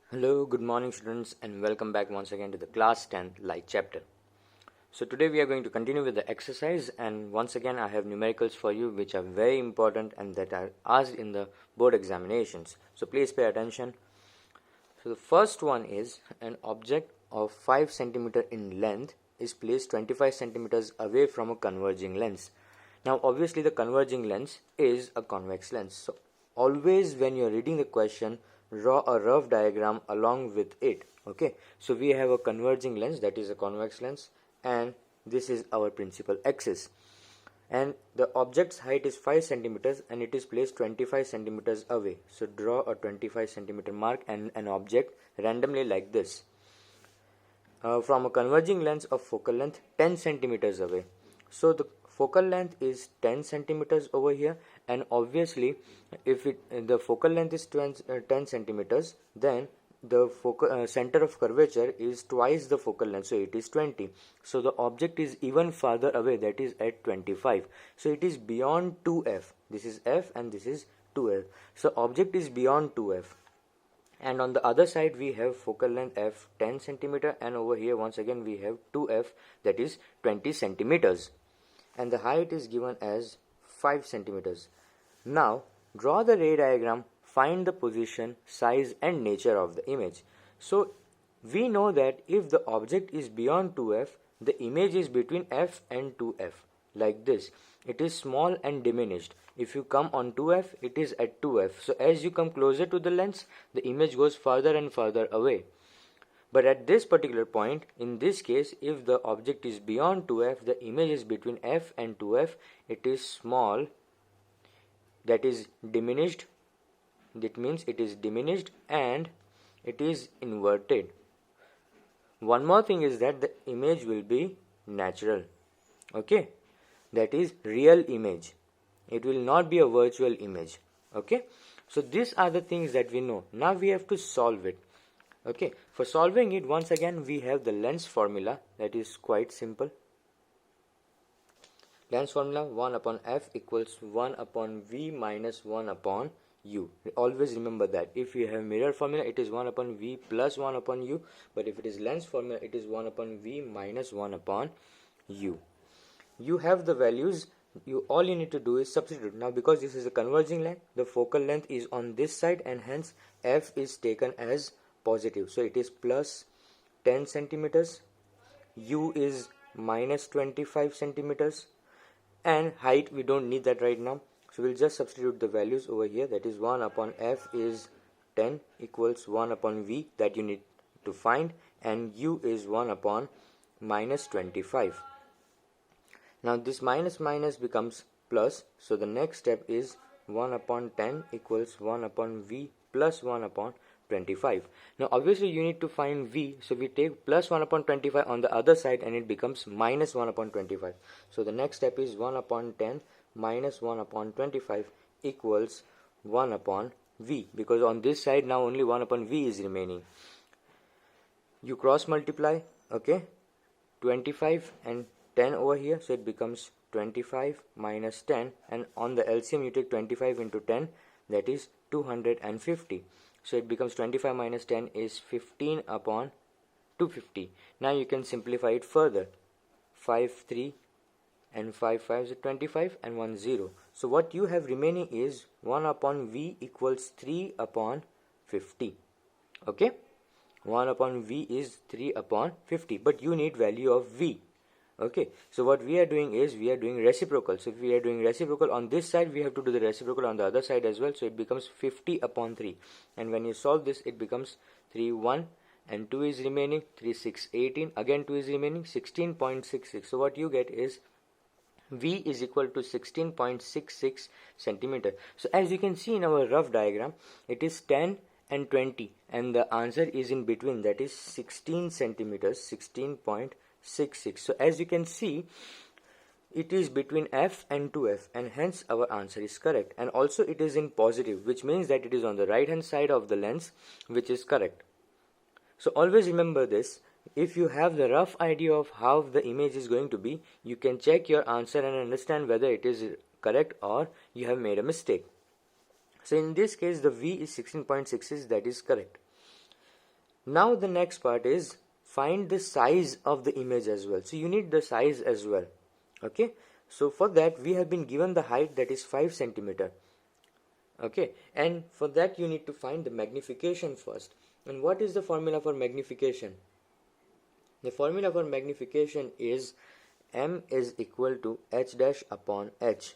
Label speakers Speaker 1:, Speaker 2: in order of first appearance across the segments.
Speaker 1: Hello, good morning students, and welcome back once again to the class 10th light chapter. So today we are going to continue with the exercise, and once again I have numericals for you which are very important and that are asked in the board examinations. So please pay attention. So the first one is an object of 5 centimeter in length is placed 25 centimeters away from a converging lens. Now obviously the converging lens is a convex lens. So always when you are reading the question, draw a rough diagram along with it. Okay, so we have a converging lens, that is a convex lens, and this is our principal axis, and the object's height is 5 centimeters and it is placed 25 centimeters away. So draw a 25 centimeter mark and an object randomly like this from a converging lens of focal length 10 centimeters away. So the focal length is 10 centimeters over here, and obviously if the focal length is 10 centimeters, then the focal center of curvature is twice the focal length, so it is 20. So the object is even farther away, that is at 25. So it is beyond 2f. This is f and this is 2f. So object is beyond 2f, and on the other side we have focal length f 10 centimeter, and over here once again we have 2f, that is 20 centimeters, and the height is given as 5 centimeters. Now draw the ray diagram, find the position, size and nature of the image. So we know that if the object is beyond 2f, the image is between f and 2f, like this. It is small and diminished. If you come on 2f, it is at 2f. So as you come closer to the lens, the image goes further and further away. But at this particular point, in this case, if the object is beyond 2f, the image is between f and 2f, it is small, that is diminished. That means it is diminished and it is inverted. One more thing is that the image will be natural. Okay, that is real image. It will not be a virtual image. Okay, so these are the things that we know. Now we have to solve it. Okay, for solving it, once again we have the lens formula, that is quite simple. Lens formula 1 upon f equals 1 upon v minus 1 upon u. Always remember that. If you have mirror formula, it is 1 upon v plus 1 upon u, but if it is lens formula, it is 1 upon v minus 1 upon u. You have the values. All you need to do is substitute. Now because this is a converging line, the focal length is on this side, and hence f is taken as positive. So it is plus 10 centimeters, u is minus 25 centimeters, and height we don't need that right now. So we'll just substitute the values over here. That is 1 upon f is 10 equals 1 upon v, that you need to find, and u is 1 upon minus 25. Now this minus minus becomes plus, so the next step is 1 upon 10 equals 1 upon v plus 1 upon 25. Now obviously you need to find v, so we take plus 1 upon 25 on the other side and it becomes minus 1 upon 25. So the next step is 1 upon 10 minus 1 upon 25 equals 1 upon v, because on this side now only 1 upon v is remaining. You cross multiply, okay, 25 and 10 over here, so it becomes 25 minus 10, and on the LCM you take 25 into 10, that is 250. So it becomes 25 minus 10 is 15 upon 250. Now you can simplify it further. 5 3 and 5 5 is 25 and 1 0. So what you have remaining is 1 upon v equals 3 upon 50. Okay, 1 upon v is 3 upon 50, but you need value of v. Okay, so what we are doing is we are doing reciprocal. So if we are doing reciprocal on this side, we have to do the reciprocal on the other side as well. So it becomes 50 upon 3, and when you solve this, it becomes 3 1 and 2 is remaining, 3 6 18, again 2 is remaining, 16.66. So what you get is v is equal to 16.66 centimeter. So as you can see in our rough diagram, it is 10 and 20, and the answer is in between, that is 16 centimeters, 16.66. So as you can see, it is between f and 2f, and hence our answer is correct. And also it is in positive, which means that it is on the right hand side of the lens, which is correct. So always remember this. If you have the rough idea of how the image is going to be, you can check your answer and understand whether it is correct or you have made a mistake. So in this case the v is 16.66, that is correct. Now the next part is find the size of the image as well. So you need the size as well. Okay, so for that we have been given the height, that is 5 centimeter. Okay, and for that you need to find the magnification first. And what is the formula for magnification? The formula for magnification is m is equal to h dash upon h.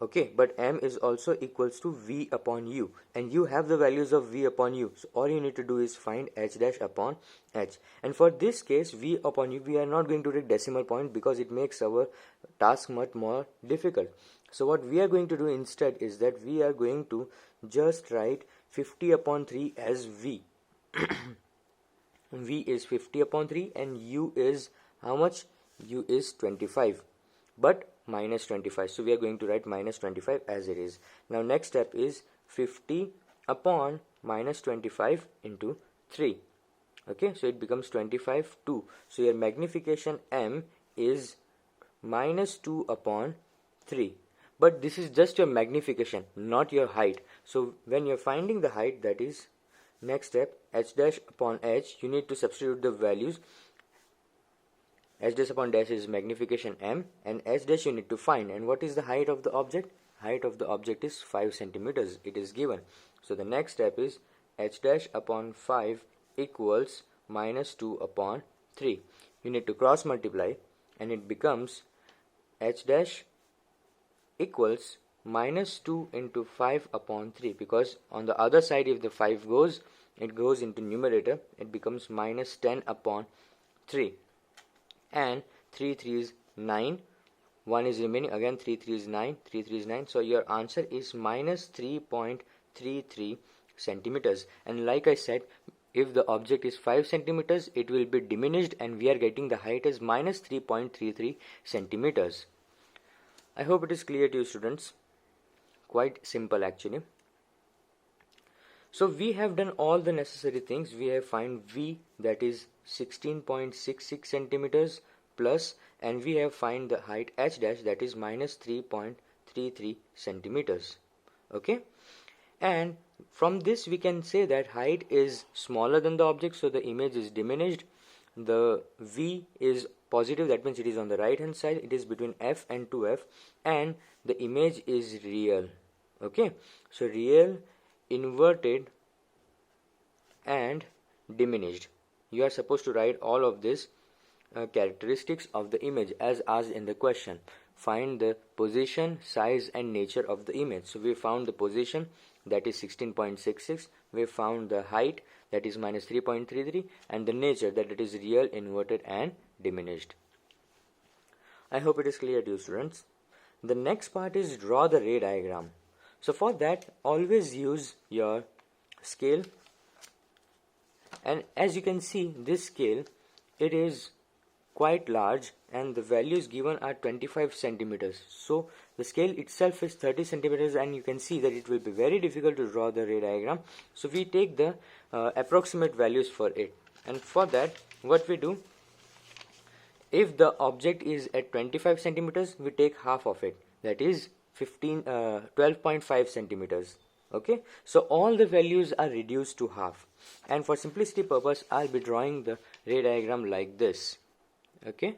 Speaker 1: Okay, but m is also equals to v upon u, and you have the values of v upon u, so all you need to do is find h dash upon h. And for this case, v upon u, we are not going to take decimal point because it makes our task much more difficult. So what we are going to do instead is that we are going to just write 50 upon 3 as v. v is 50 upon 3 and u is how much? U is 25, but minus 25. So we are going to write minus 25 as it is. Now next step is 50 upon minus 25 into 3. Okay, so it becomes 25 2. So your magnification m is minus 2 upon 3. But this is just your magnification, not your height. So when you're finding the height, that is next step, h dash upon h, you need to substitute the values. H dash upon dash is magnification m, and h dash you need to find. And what is the height of the object? Height of the object is 5 centimeters. It is given. So the next step is h dash upon 5 equals minus 2 upon 3. You need to cross multiply, and it becomes h dash equals minus 2 into 5 upon 3, because on the other side if the 5 goes, it goes into numerator, it becomes minus 10 upon 3. And 3 3 is 9, 1 is remaining, again 3 3 is 9, 3 3 is 9. So your answer is minus 3.33 centimeters. And like I said, if the object is 5 centimeters, it will be diminished, and we are getting the height as minus 3.33 centimeters. I hope it is clear to you, students. Quite simple actually. So we have done all the necessary things. We have found v, that is 16.66 centimeters plus, and we have find the height h dash, that is minus 3.33 centimeters. Okay, and from this we can say that height is smaller than the object, so the image is diminished. The v is positive, that means it is on the right hand side, it is between f and 2f, and the image is real. Okay, so real, inverted and diminished. You are supposed to write all of this characteristics of the image as asked in the question. Find the position, size and nature of the image. So we found the position, that is 16.66. We found the height, that is minus 3.33, and the nature, that it is real, inverted and diminished. I hope it is clear to you, students. The next part is draw the ray diagram. So for that, always use your scale, and as you can see, this scale, it is quite large and the values given are 25 centimeters. So the scale itself is 30 centimeters, and you can see that it will be very difficult to draw the ray diagram. So we take the approximate values for it, and for that what we do, if the object is at 25 centimeters, we take half of it, that is 12.5 centimeters. Okay, so all the values are reduced to half, and for simplicity purpose I'll be drawing the ray diagram like this. Okay,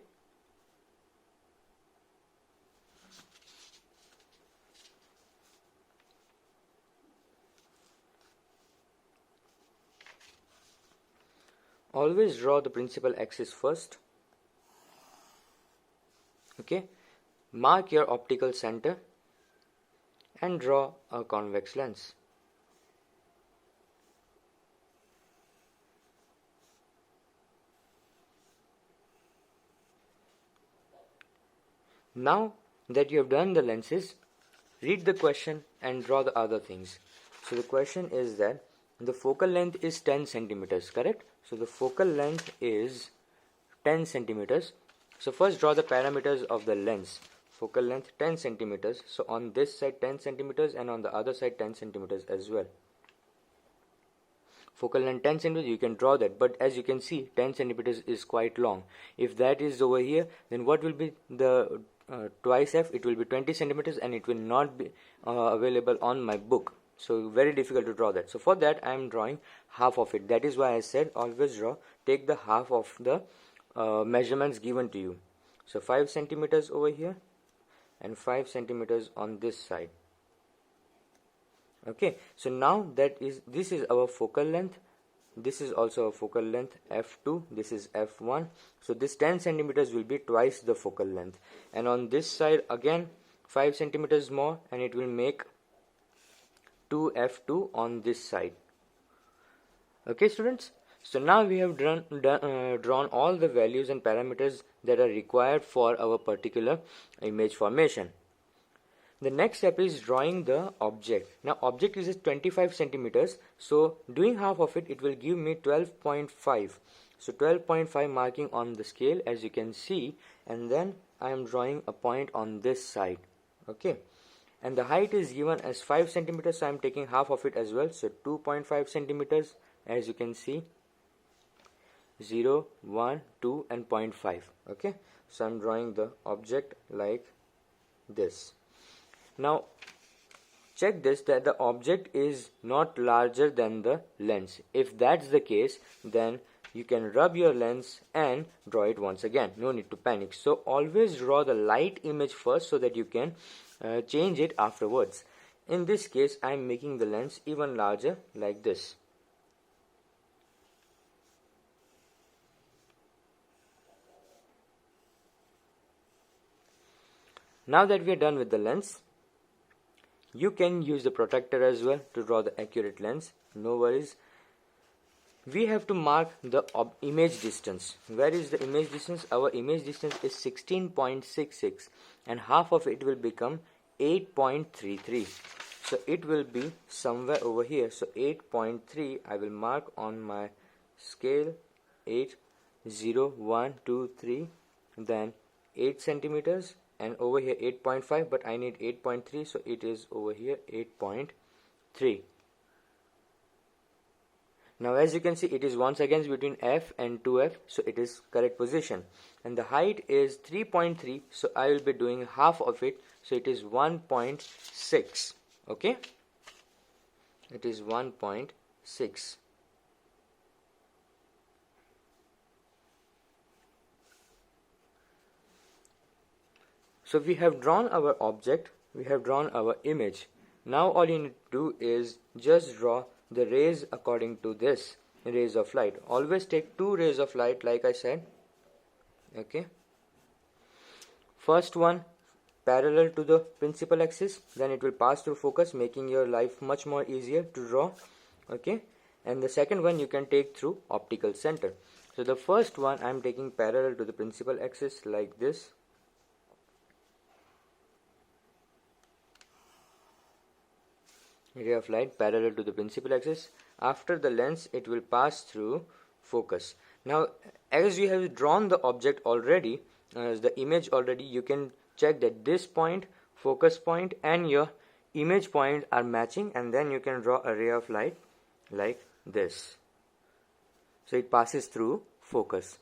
Speaker 1: always draw the principal axis first. Okay, mark your optical center and draw a convex lens. Now that you have done the lenses, read the question and draw the other things. So the question is that the focal length is 10 centimeters, correct? So the focal length is 10 centimeters. So first draw the parameters of the lens. Focal length 10 centimeters. So on this side 10 centimeters and on the other side 10 centimeters as well. Focal length 10 centimeters, you can draw that, but as you can see 10 centimeters is quite long. If that is over here, then what will be the twice f? It will be 20 centimeters and it will not be available on my book. so very difficult to draw that. So for that I am drawing half of it. That is why I said always take the half of the measurements given to you. So 5 centimeters over here and 5 centimeters on this side. Okay, so now this is our focal length. This is also a focal length f2, this is f1. So this 10 centimeters will be twice the focal length, and on this side again 5 centimeters more, and it will make 2f2 on this side. Okay students, so now we have drawn all the values and parameters that are required for our particular image formation. The next step is drawing the object. Now object is 25 centimeters, so doing half of it, it will give me 12.5. So 12.5 marking on the scale, as you can see, and then I am drawing a point on this side. Okay, and the height is given as 5 centimeters, so I am taking half of it as well. So 2.5 centimeters, as you can see, 0, 1, 2 and 0.5. Okay, so I am drawing the object like this. Now check this, that the object is not larger than the lens. If that's the case, then you can rub your lens and draw it once again. No need to panic. So always draw the light image first so that you can change it afterwards. In this case I am making the lens even larger like this. Now that we are done with the lens, you can use the protractor as well to draw the accurate lens. No worries. We have to mark the image distance. Where is the image distance? Our image distance is 16.66 and half of it will become 8.33. So it will be somewhere over here. So 8.3 I will mark on my scale. 8, 0, 1, 2, 3, then 8 centimeters. And over here 8.5, but I need 8.3, so it is over here 8.3. Now as you can see, it is once again between f and 2f, so it is correct position. And the height is 3.3, so I will be doing half of it, so it is 1.6. Okay, it is 1.6. So we have drawn our object, we have drawn our image. Now all you need to do is just draw the rays according to this rays of light. Always take 2 rays of light like I said. Okay. First one parallel to the principal axis, then it will pass through focus, making your life much more easier to draw. Okay. And the second one you can take through optical center. So the first one I am taking parallel to the principal axis like this. Ray of light parallel to the principal axis. After the lens, it will pass through focus. Now as you have drawn the object already, the image already, you can check that this point, focus point and your image point are matching, and then you can draw a ray of light like this. So it passes through focus.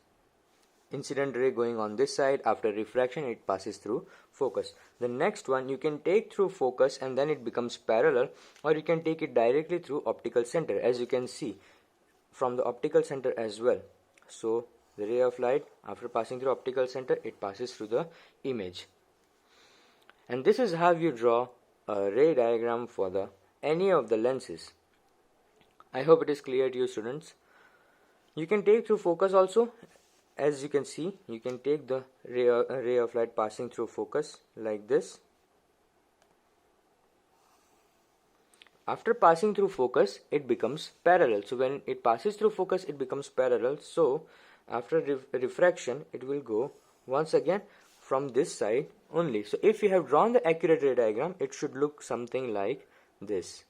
Speaker 1: Incident ray going on this side, after refraction it passes through focus. The next one you can take through focus and then it becomes parallel, or you can take it directly through optical center, as you can see from the optical center as well. So the ray of light, after passing through optical center, it passes through the image. And this is how you draw a ray diagram for any of the lenses. I hope it is clear to you students. You can take through focus also. As you can see, you can take the ray of light passing through focus like this. After passing through focus, it becomes parallel. So when it passes through focus, it becomes parallel. So after refraction, it will go once again from this side only. So if you have drawn the accurate ray diagram, it should look something like this.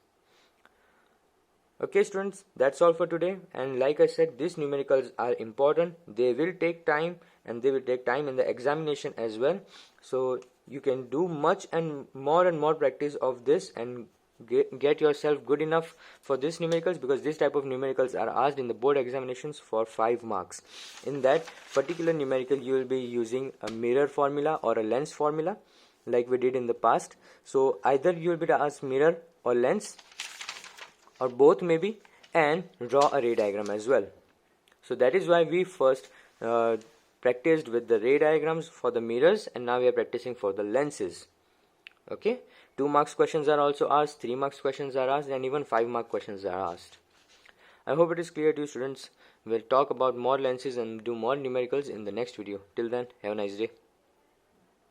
Speaker 1: Okay students, that's all for today. And like I said, these numericals are important. They will take time, and they will take time in the examination as well. So you can do much and more practice of this and get yourself good enough for these numericals, because this type of numericals are asked in the board examinations for 5 marks. In that particular numerical, you will be using a mirror formula or a lens formula like we did in the past. So either you will be asked mirror or lens, or both maybe, and draw a ray diagram as well. So that is why we first practiced with the ray diagrams for the mirrors, and now we are practicing for the lenses. Okay, 2 marks questions are also asked, 3 marks questions are asked, and even 5 mark questions are asked. I hope it is clear to you students. We'll talk about more lenses and do more numericals in the next video. Till then, have a nice day.